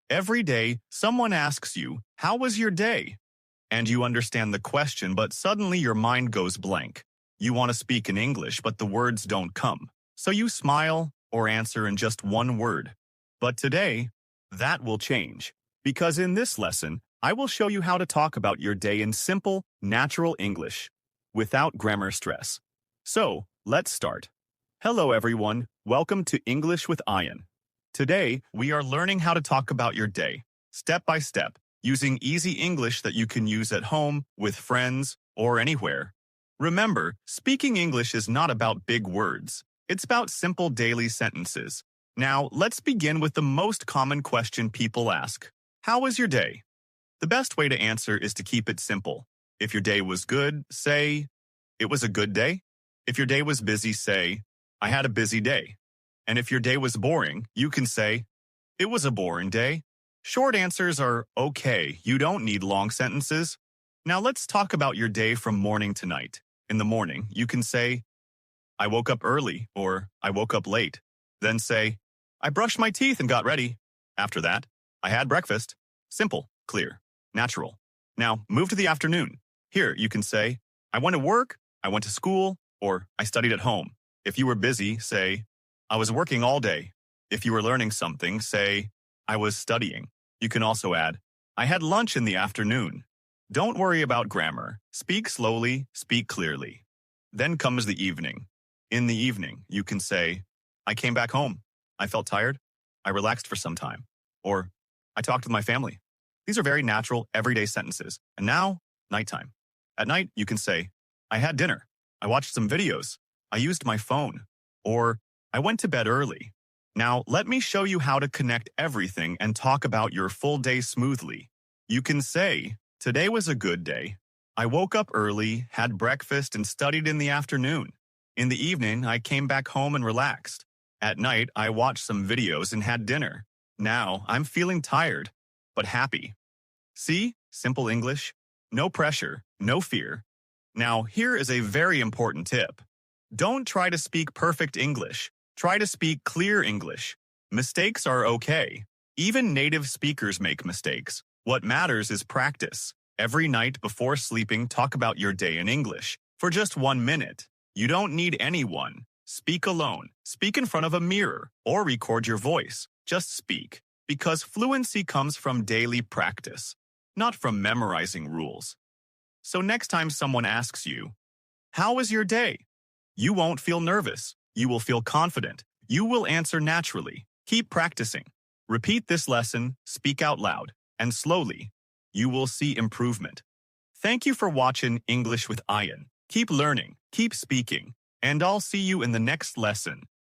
Every day, someone asks you, "How was your day?" And you understand the question, but suddenly your mind goes blank. You want to speak in English, but the words don't come. So you smile or answer in just one word. But today, that will change. Because in this lesson, I will show you how to talk about your day in simple, natural English, without grammar stress. So, let's start. Hello everyone, welcome to English with Ayan. Today, we are learning how to talk about your day, step by step, using easy English that you can use at home, with friends, or anywhere. Remember, speaking English is not about big words. It's about simple daily sentences. Now, let's begin with the most common question people ask. How was your day? The best way to answer is to keep it simple. If your day was good, say, "It was a good day." If your day was busy, say, "I had a busy day." And if your day was boring, you can say, "It was a boring day." Short answers are okay. You don't need long sentences. Now let's talk about your day from morning to night. In the morning, you can say, "I woke up early," or "I woke up late." Then say, "I brushed my teeth and got ready." After that, "I had breakfast." Simple, clear, natural. Now move to the afternoon. Here you can say, "I went to work," "I went to school," or "I studied at home." If you were busy, say, "I was working all day." If you were learning something, say, "I was studying." You can also add, "I had lunch in the afternoon." Don't worry about grammar. Speak slowly, speak clearly. Then comes the evening. In the evening, you can say, "I came back home. I felt tired. I relaxed for some time." Or, "I talked with my family." These are very natural, everyday sentences. And now, nighttime. At night, you can say, "I had dinner. I watched some videos. I used my phone." Or, "I went to bed early." Now, let me show you how to connect everything and talk about your full day smoothly. You can say, "Today was a good day. I woke up early, had breakfast, and studied in the afternoon. In the evening, I came back home and relaxed. At night, I watched some videos and had dinner. Now, I'm feeling tired, but happy." See? Simple English. No pressure, no fear. Now, here is a very important tip. Don't try to speak perfect English. Try to speak clear English. Mistakes are okay. Even native speakers make mistakes. What matters is practice. Every night before sleeping, talk about your day in English for just 1 minute. You don't need anyone. Speak alone. Speak in front of a mirror or record your voice. Just speak. Because fluency comes from daily practice, not from memorizing rules. So next time someone asks you, "How was your day?" you won't feel nervous. You will feel confident. You will answer naturally. Keep practicing. Repeat this lesson, speak out loud, and slowly, you will see improvement. Thank you for watching English with Ayan. Keep learning, keep speaking, and I'll see you in the next lesson.